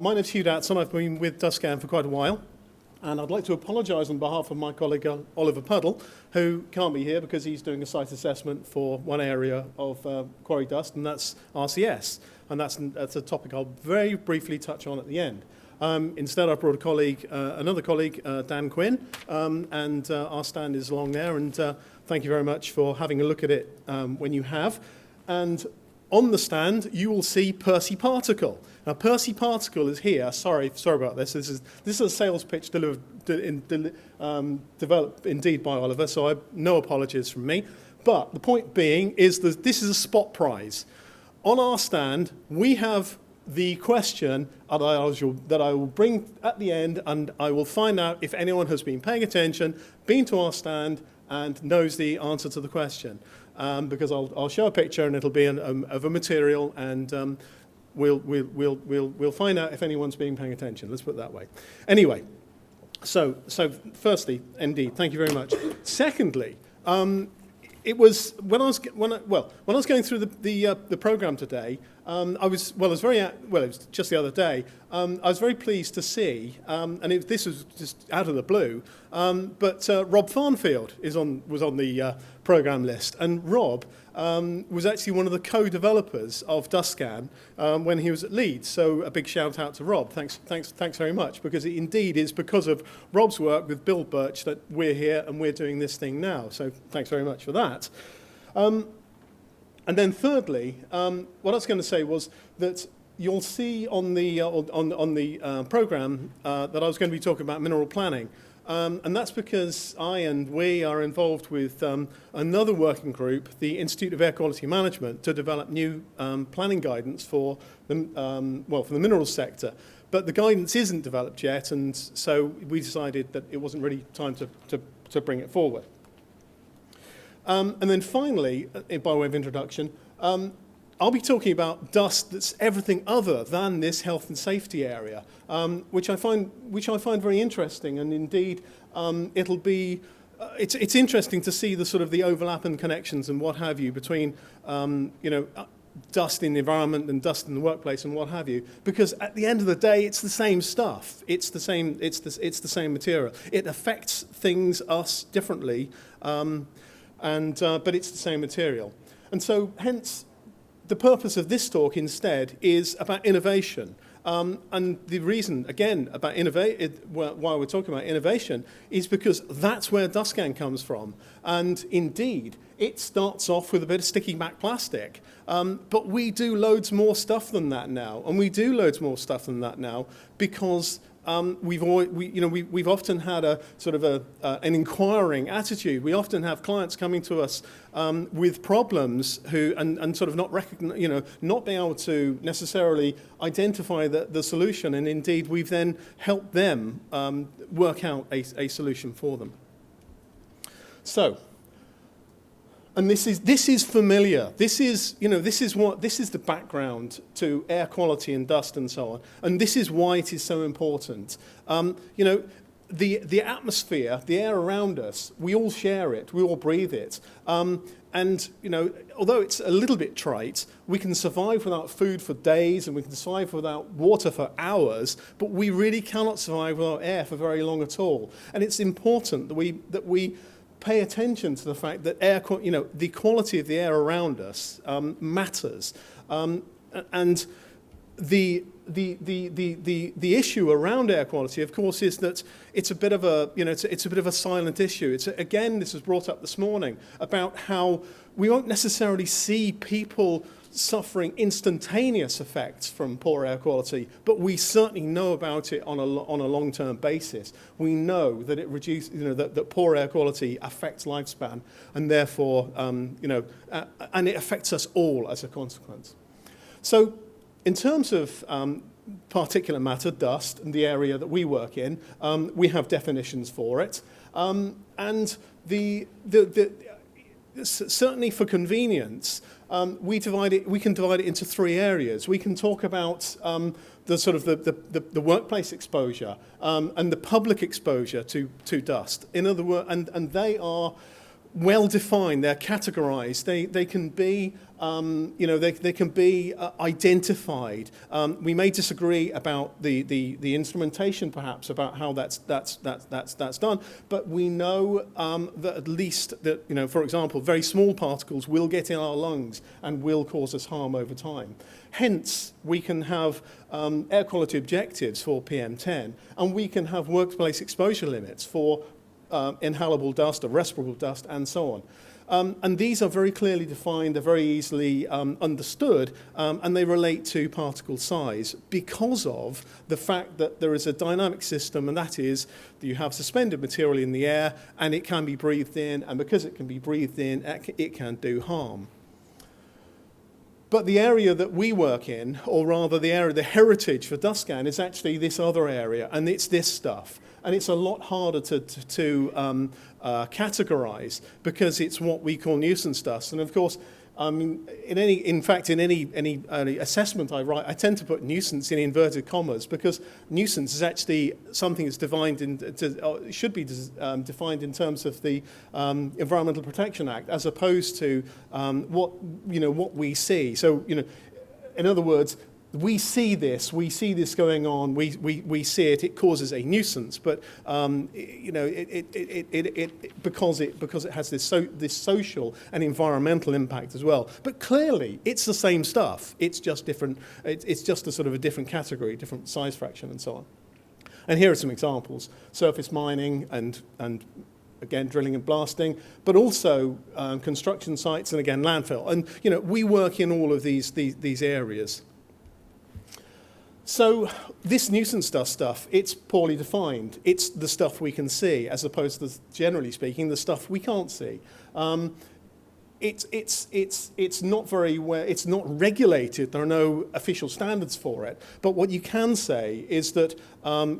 My name's Hugh Datsun. I've been with Dustscan for quite a while, and I'd like to apologise on behalf of my colleague Oliver Puddle, who can't be here because he's doing a site assessment for one area of quarry dust, and that's RCS, and that's a topic I'll very briefly touch on at the end. Instead, I brought another colleague, Dan Quinn, and our stand is along there, and thank you very much for having a look at it when you have. And on the stand, you will see Percy Particle. Now, Percy Particle is here. Sorry about this. This is a sales pitch developed indeed by Oliver, so no apologies from me. But the point being is that this is a spot prize. On our stand, we have the question that I will bring at the end, and I will find out if anyone has been paying attention, been to our stand, and knows the answer to the question. Because I'll show a picture and it'll be of a material, and we'll find out if anyone's been paying attention. Let's put it that way. Anyway, so firstly, indeed, thank you very much. Secondly, it was when I was going through the program today. It was just the other day. I was very pleased to see, this was just out of the blue, but Rob Farnfield was on the program list, and Rob was actually one of the co-developers of Dustscan when he was at Leeds. So a big shout out to Rob. Thanks very much, because it indeed is because of Rob's work with Bill Birch that we're here and we're doing this thing now. So thanks very much for that. And then thirdly, what I was going to say was that you'll see on the program that I was going to be talking about mineral planning. And that's because we are involved with another working group, the Institute of Air Quality Management, to develop new planning guidance for the minerals sector. But the guidance isn't developed yet, and so we decided that it wasn't really time to bring it forward. And then finally, by way of introduction, I'll be talking about dust that's everything other than this health and safety area, which I find very interesting, and indeed it'll be. It's interesting to see the sort of the overlap and connections and what have you between dust in the environment and dust in the workplace and what have you, because at the end of the day, it's the same stuff. It's the same material. It affects us differently, but it's the same material, and so hence. The purpose of this talk instead is about innovation. And the reason, again, about why we're talking about innovation is because that's where Dustscan comes from. And indeed, it starts off with a bit of sticky back plastic. But we do loads more stuff than that now. And we do loads more stuff than that now because we've often had a sort of an inquiring attitude. We often have clients coming to us with problems and sort of not being able to necessarily identify the solution, and indeed we've then helped them work out a solution for them. So. And this is familiar. This is the background to air quality and dust and so on. And this is why it is so important. The atmosphere, the air around us, we all share it. We all breathe it. And although it's a little bit trite, we can survive without food for days, and we can survive without water for hours. But we really cannot survive without air for very long at all. And it's important that we pay attention to the fact that the quality of the air around us matters, and the issue around air quality, of course, is that it's a bit of a silent issue. This was brought up this morning about how we won't necessarily see people suffering instantaneous effects from poor air quality, but we certainly know about it on a long-term basis. We know that it reduces, that poor air quality affects lifespan, and therefore, and it affects us all as a consequence. So, in terms of particulate matter, dust, and the area that we work in, we have definitions for it, and certainly for convenience. We can divide it into three areas. We can talk about the workplace exposure and the public exposure to dust. In other words, and they are well defined. They're categorized. They can be they can be identified. We may disagree about the instrumentation, perhaps, about how that's done, but we know that at least that, for example, very small particles will get in our lungs and will cause us harm over time. Hence, we can have air quality objectives for PM10, and we can have workplace exposure limits for inhalable dust or respirable dust, and so on. And these are very clearly defined, they're very easily understood, and they relate to particle size because of the fact that there is a dynamic system, and that is that you have suspended material in the air, and it can be breathed in, and because it can be breathed in, it can do harm. But the area that we work in, or rather the heritage for Dustscan, is actually this other area, and it's this stuff. And it's a lot harder to categorize because it's what we call nuisance dust. And of course, in any assessment I write, I tend to put nuisance in inverted commas because nuisance is actually something that's should be defined in terms of the Environmental Protection Act, as opposed to what we see. So in other words, we see this going on, we see it, it causes a nuisance, but because it has this social and environmental impact as well. But clearly, it's the same stuff. It's just different. It's just a sort of a different category, different size fraction, and so on. And here are some examples: surface mining and again, drilling and blasting, but also construction sites and again, landfill. And we work in all of these areas. So this nuisance dust stuff, it's poorly defined. It's the stuff we can see, as opposed to, generally speaking, the stuff we can't see. It's not very well, it's not regulated. There are no official standards for it. But what you can say is that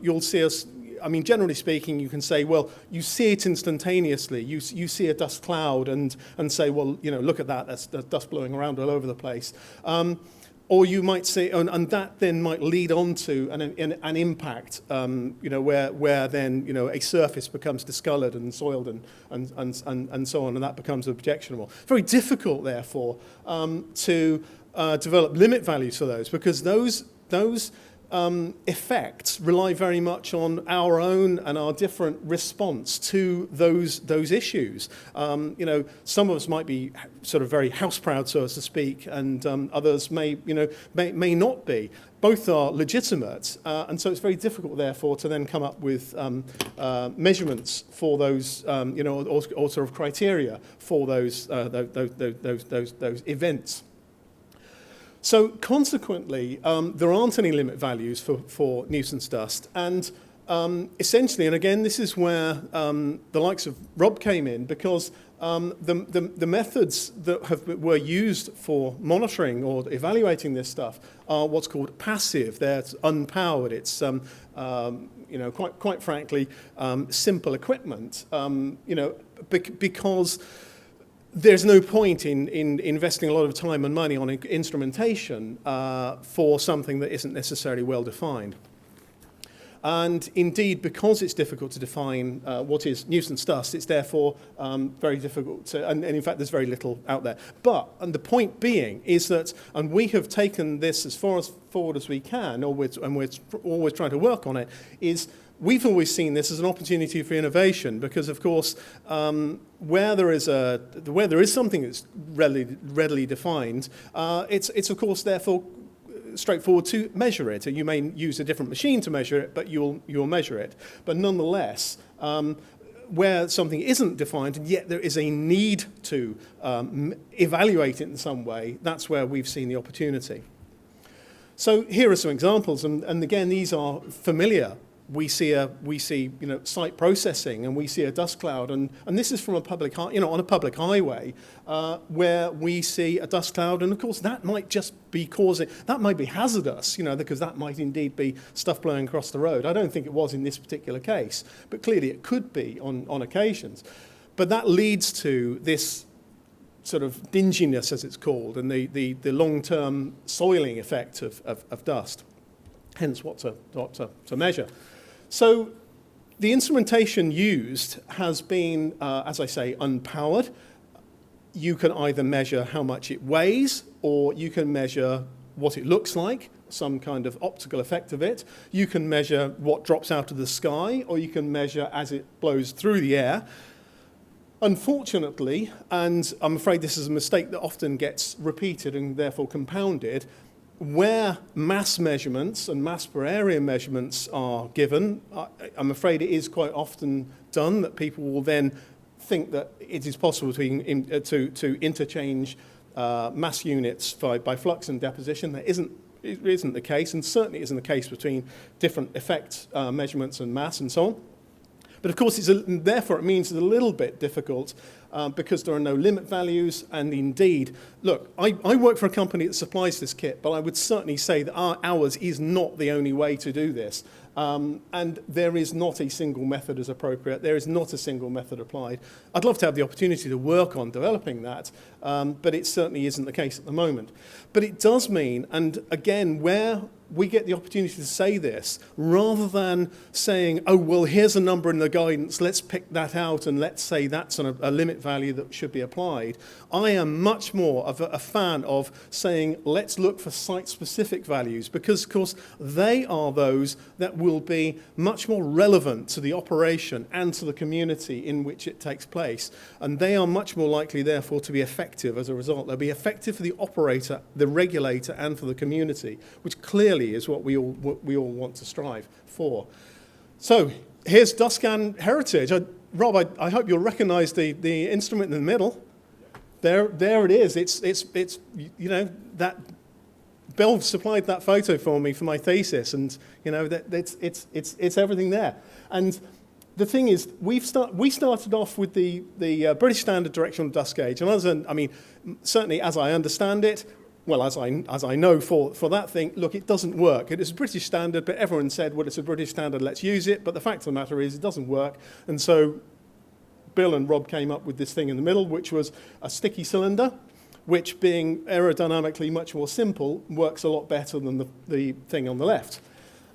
you'll see us. I mean, generally speaking, you can say, well, you see it instantaneously. You see a dust cloud and say, well, look at that. That's dust blowing around all over the place. Or you might say, and that then might lead on to an impact, where then a surface becomes discoloured and soiled and so on, and that becomes objectionable. Very difficult, therefore, to develop limit values for those, because those effects rely very much on our own and our different response to those issues. Some of us might be sort of very house proud, so as to speak, and others may not be. Both are legitimate, and so it's very difficult, therefore, to then come up with measurements for those, or sort of criteria for those events. So consequently, there aren't any limit values for nuisance dust, and essentially, and again, this is where the likes of Rob came in, because the methods that were used for monitoring or evaluating this stuff are what's called passive. They're unpowered. It's quite frankly simple equipment. Because there's no point in investing a lot of time and money on instrumentation for something that isn't necessarily well defined. And indeed, because it's difficult to define what is nuisance dust, it's therefore very difficult to, and in fact, there's very little out there. And the point being is that, and we have taken this as far forward as we can, and we're always trying to work on it, is we've always seen this as an opportunity for innovation, because of course, where there is something that's readily defined, it's of course therefore straightforward to measure it. You may use a different machine to measure it, but you'll measure it. But nonetheless, where something isn't defined, and yet there is a need to evaluate it in some way, that's where we've seen the opportunity. So here are some examples, and again, these are familiar. We see site processing, and we see a dust cloud, and this is from a public on a public highway where we see a dust cloud, and of course that might just be that might be hazardous, because that might indeed be stuff blowing across the road. I don't think it was in this particular case, but clearly it could be on occasions. But that leads to this sort of dinginess, as it's called, and the long-term soiling effect of, dust. Hence, what to measure. So The instrumentation used has been, as I say, unpowered. You can either measure how much it weighs, or you can measure what it looks like, some kind of optical effect of it. You can measure what drops out of the sky, or you can measure as it blows through the air. Unfortunately, and I'm afraid this is a mistake that often gets repeated and therefore compounded, where mass measurements and mass per area measurements are given, I'm afraid it is quite often done that people will then think that it is possible to interchange mass units by flux and deposition. That isn't the case, and certainly isn't the case between different effect measurements and mass and so on. But of course, therefore it means it's a little bit difficult because there are no limit values. And indeed, look, I work for a company that supplies this kit, but I would certainly say that ours is not the only way to do this. And there is not a single method as appropriate. There is not a single method applied. I'd love to have the opportunity to work on developing that, but it certainly isn't the case at the moment. But it does mean, and again, where we get the opportunity to say this, rather than saying, oh, well, here's a number in the guidance, let's pick that out and let's say that's a limit value that should be applied. I am much more of a fan of saying, let's look for site-specific values, because, of course, they are those that will be much more relevant to the operation and to the community in which it takes place. And they are much more likely, therefore, to be effective as a result. They'll be effective for the operator, the regulator, and for the community, which clearly is what we all want to strive for. So here's Dustscan Heritage. Rob, I hope you'll recognise the instrument in the middle. There it is. It's you know, that Bill supplied that photo for me for my thesis, and you know that it's everything there. And the thing is, we started off with the British Standard Directional Dust Gauge, and I mean, certainly as I understand it. Well, as I know for that thing, look, it doesn't work. It is a British standard, but everyone said, well, it's a British standard, let's use it. But the fact of the matter is it doesn't work. And so Bill and Rob came up with this thing in the middle, which was a sticky cylinder, which being aerodynamically much more simple, works a lot better than the thing on the left.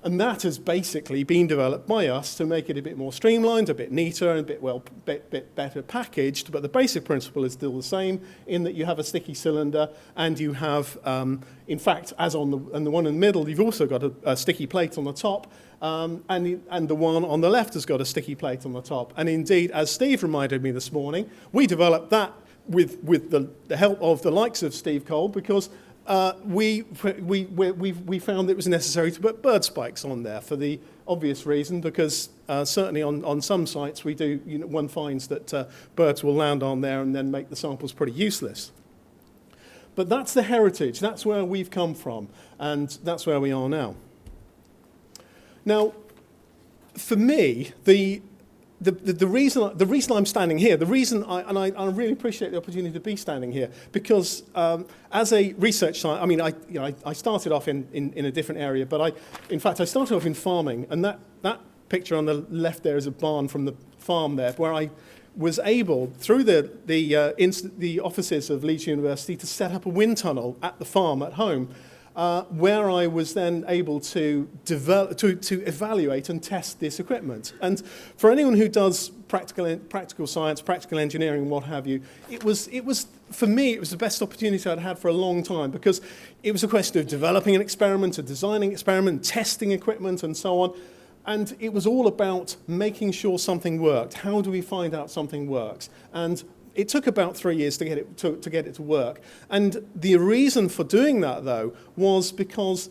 And that has basically been developed by us to make it a bit more streamlined, a bit neater, and a bit better packaged. But the basic principle is still the same, in that you have a sticky cylinder, and you have, in fact, as on the one in the middle, you've also got a sticky plate on the top, and the one on the left has got a sticky plate on the top. And indeed, as Steve reminded me this morning, we developed that with the help of the likes of Steve Cole, because we found it was necessary to put bird spikes on there for the obvious reason, because certainly on some sites one finds that birds will land on there and then make the samples pretty useless. But that's the heritage. That's where we've come from, and that's where we are now. Now, for me, the reason I'm standing here, I really appreciate the opportunity to be standing here, because as a research scientist, I mean, I started off in a different area, but in fact I started off in farming, and that picture on the left there is a barn from the farm there, where I was able, through the offices of Leeds University, to set up a wind tunnel at the farm at home, where I was then able to evaluate and test this equipment. And for anyone who does practical science, practical engineering, what have you, it was for me, it was the best opportunity I'd had for a long time, because it was a question of developing an experiment, of designing an experiment, testing equipment, and so on. And it was all about making sure something worked. How do we find out something works? And it took about 3 years to get it to work. And the reason for doing that, though, was because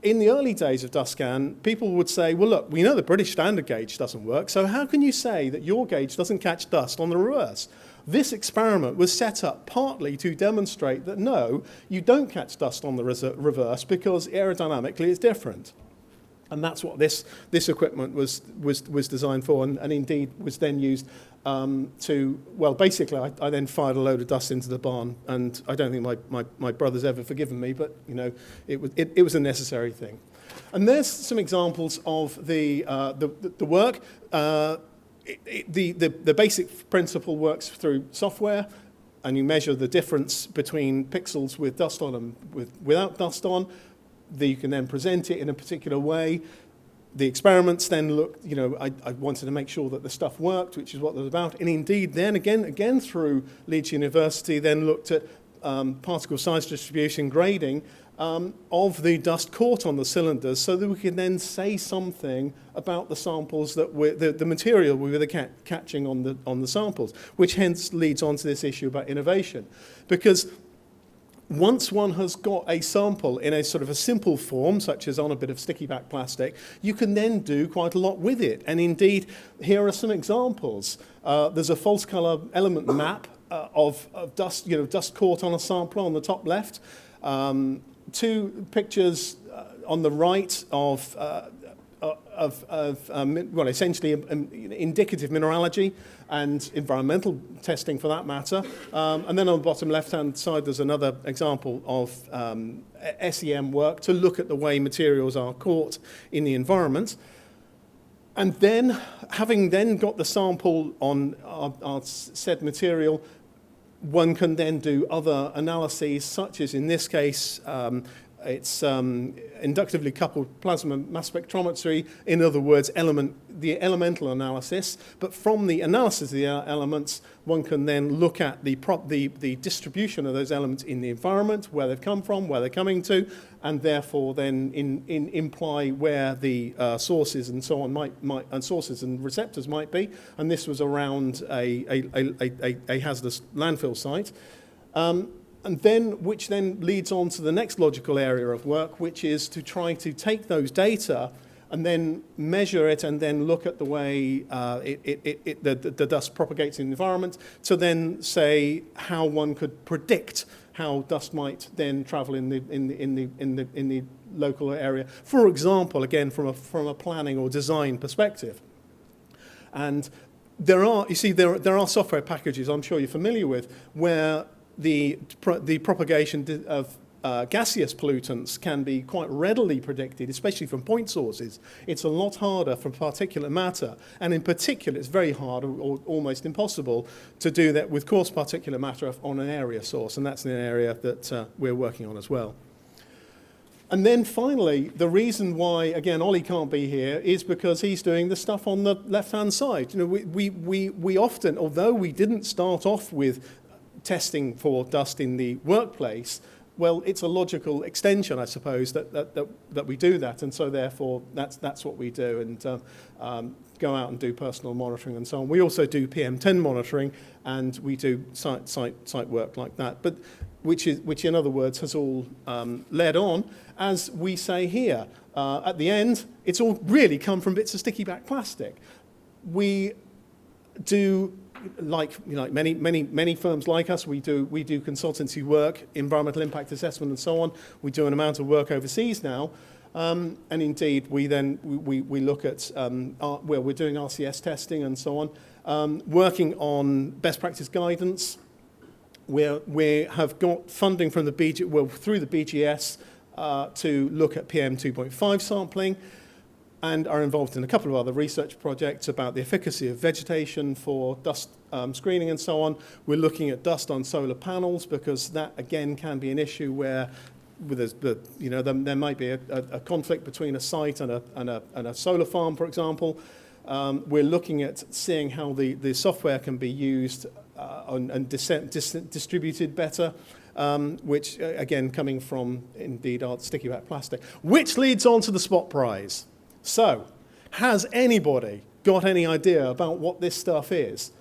in the early days of Dustscan, people would say, well, look, we know the British standard gauge doesn't work, so how can you say that your gauge doesn't catch dust on the reverse? This experiment was set up partly to demonstrate that, no, you don't catch dust on the reverse, because aerodynamically it's different. And that's what this equipment was designed for, and indeed was then used basically I then fired a load of dust into the barn, and I don't think my brother's ever forgiven me, but you know, it was a necessary thing. And there's some examples of the work. The basic principle works through software, and you measure the difference between pixels with dust on and without dust on. You can then present it in a particular way. The experiments then looked, I wanted to make sure that the stuff worked, which is what it was about. And indeed, then again through Leeds University, then looked at particle size distribution grading of the dust caught on the cylinders, so that we could then say something about the samples that the material we were catching on the samples, which hence leads on to this issue about innovation. Because once one has got a sample in a sort of a simple form, such as on a bit of sticky back plastic, you can then do quite a lot with it. And indeed, here are some examples. There's a false color element map of dust, dust caught on a sample on the top left. Two pictures on the right of essentially indicative mineralogy and environmental testing for that matter. And then on the bottom left-hand side, there's another example of SEM work to look at the way materials are caught in the environment. And then, having then got the sample on our said material, one can then do other analyses, such as in this case, it's inductively coupled plasma mass spectrometry, in other words, the elemental analysis. But from the analysis of the elements, one can then look at the distribution of those elements in the environment, where they've come from, where they're coming to, and therefore then imply where the sources and so on and sources and receptors might be. And this was around a hazardous landfill site. Which then leads on to the next logical area of work, which is to try to take those data and then measure it and then look at the way the dust propagates in the environment, to then say how one could predict how dust might then travel in the local area. For example, again, from a planning or design perspective. And there are software packages I'm sure you're familiar with where the propagation of gaseous pollutants can be quite readily predicted, especially from point sources. It's a lot harder from particulate matter, and in particular it's very hard or almost impossible to do that with coarse particulate matter on an area source, and that's an area that we're working on as well. And then finally, the reason why, again, Ollie can't be here is because he's doing the stuff on the left-hand side. We often, although we didn't start off with testing for dust in the workplace, well, it's a logical extension, I suppose, that we do that, and so therefore that's what we do, and go out and do personal monitoring and so on. We also do PM10 monitoring, and we do site work like that, but which in other words has all led on, as we say here. At the end, it's all really come from bits of sticky back plastic. We do. Like many firms like us, we do consultancy work, environmental impact assessment, and so on. We do an amount of work overseas now, and indeed we look at where we're doing RCS testing and so on, working on best practice guidance. We have got funding from through the BGS to look at PM 2.5 sampling, and are involved in a couple of other research projects about the efficacy of vegetation for dust screening and so on. We're looking at dust on solar panels, because that again can be an issue where there might be a conflict between a site and a solar farm, for example. We're looking at seeing how the software can be used and distributed better. Which again coming from indeed our sticky back plastic, which leads on to the Spot Prize. So, has anybody got any idea about what this stuff is?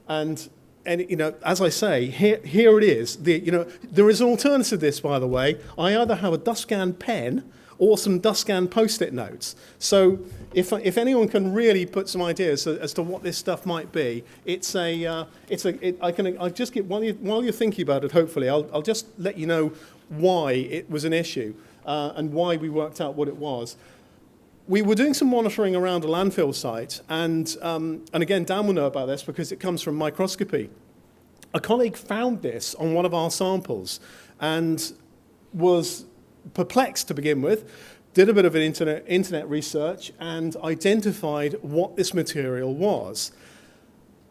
And as I say, here it is. There is an alternative to this, by the way. I either have a Dustscan pen or some Dustscan Post-it notes. So, if anyone can really put some ideas as to what this stuff might be, I'll just get while you're thinking about it. Hopefully, I'll just let you know why it was an issue and why we worked out what it was. We were doing some monitoring around a landfill site, and again, Dan will know about this because it comes from microscopy. A colleague found this on one of our samples and was perplexed to begin with, did a bit of an internet research, and identified what this material was.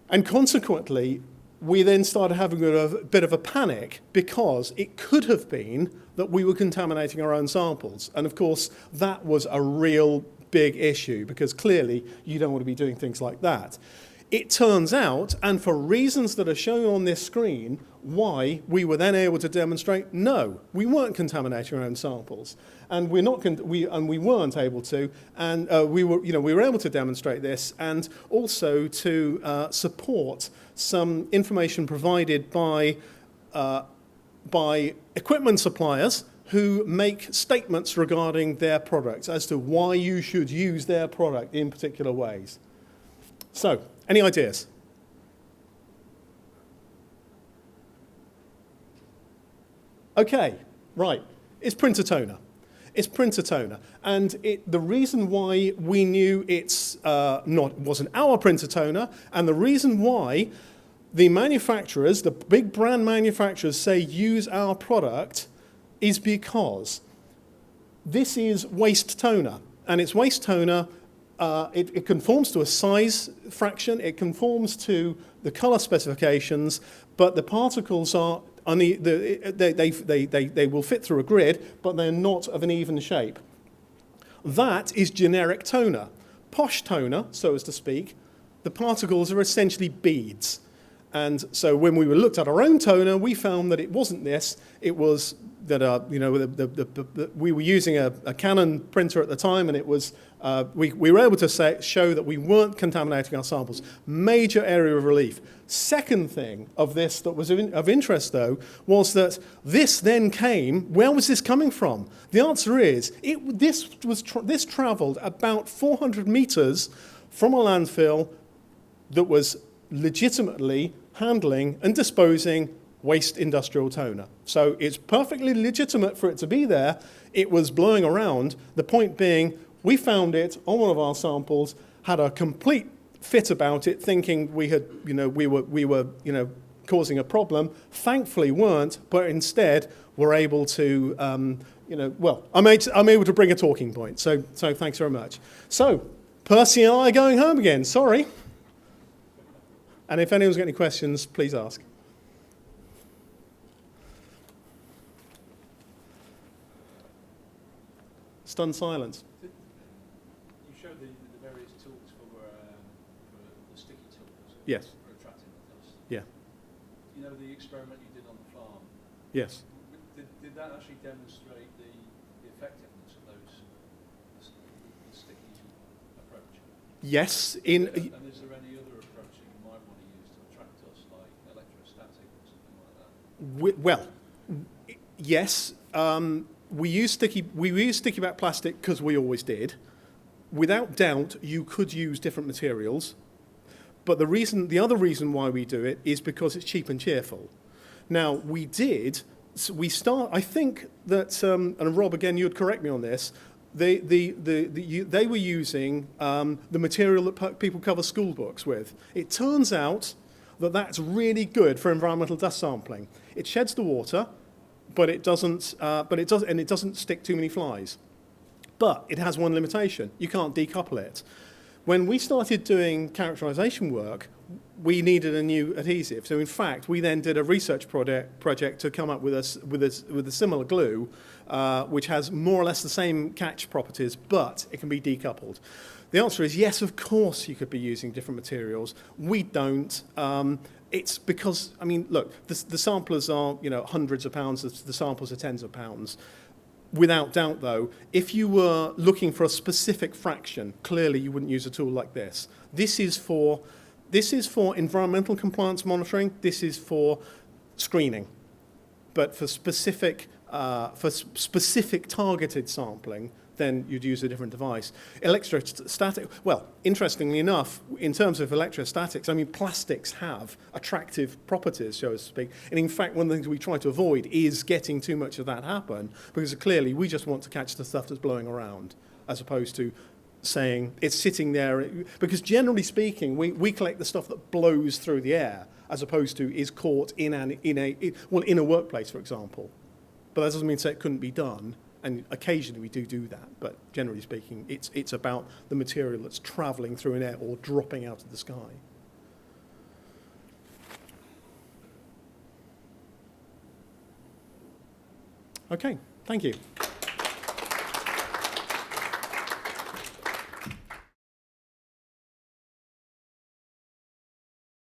And consequently, we then started having a bit of a panic, because it could have been that we were contaminating our own samples. And of course, that was a real big issue, because clearly you don't want to be doing things like that. It turns out, and for reasons that are shown on this screen, why we were then able to demonstrate, no, we weren't contaminating our own samples, and we weren't able to, and we were able to demonstrate this, and also to support some information provided by equipment suppliers who make statements regarding their products as to why you should use their product in particular ways. So, any ideas? Okay, right. It's printer toner. It's printer toner. And the reason why we knew wasn't our printer toner, and the reason why the manufacturers, the big brand manufacturers, say use our product is because this is waste toner. And it's waste toner. It conforms to a size fraction, it conforms to the color specifications, but the particles are, they will fit through a grid, but they're not of an even shape. That is generic toner. Posh toner, so as to speak, the particles are essentially beads. And so when we looked at our own toner, we found that it wasn't this. It was that we were using a Canon printer at the time, and it was we were able to show that we weren't contaminating our samples. Major area of relief. Second thing of this that was of interest, though, was that this then came. Where was this coming from? The answer is this travelled about 400 meters from a landfill that was legitimately handling and disposing waste industrial toner. So it's perfectly legitimate for it to be there. It was blowing around. The point being, we found it on one of our samples, had a complete fit about it, thinking we were causing a problem. Thankfully weren't, but instead were able to, I'm able to bring a talking point. So thanks very much. So Percy and I are going home again. Sorry. And if anyone's got any questions, please ask. Stunned silence. You showed the various tools for the sticky tools. Yes. For attracting the dust. Yeah. You know the experiment you did on the farm? Yes. Did that actually demonstrate the effectiveness of the sticky approach? Yes. And is there any other approach that you might want to use to attract dust, like electrostatic or something like that? Well, yes. We use sticky back plastic because we always did. Without doubt, you could use different materials. But the other reason why we do it is because it's cheap and cheerful. Now, I think that, and Rob, again, you'd correct me on this, they were using the material that people cover school books with. It turns out that that's really good for environmental dust sampling. It sheds the water, but it doesn't stick too many flies. But it has one limitation: you can't decouple it. When we started doing characterization work, we needed a new adhesive. So in fact, we then did a research project to come up with a similar glue, which has more or less the same catch properties, but it can be decoupled. The answer is yes, of course you could be using different materials. We don't. It's because, I mean, look, the samplers are, hundreds of pounds, the samples are tens of pounds. Without doubt, though, if you were looking for a specific fraction, clearly you wouldn't use a tool like this. This is for environmental compliance monitoring. This is for screening. But for specific targeted sampling, then you'd use a different device. Electrostatic, well, interestingly enough, in terms of electrostatics, I mean, plastics have attractive properties, so to speak. And in fact, one of the things we try to avoid is getting too much of that happen, because clearly we just want to catch the stuff that's blowing around, as opposed to saying it's sitting there. Because generally speaking, we collect the stuff that blows through the air, as opposed to is caught in a workplace, for example. But that doesn't mean to say it couldn't be done. And occasionally we do that, but generally speaking, it's about the material that's traveling through an air or dropping out of the sky. Okay, thank you.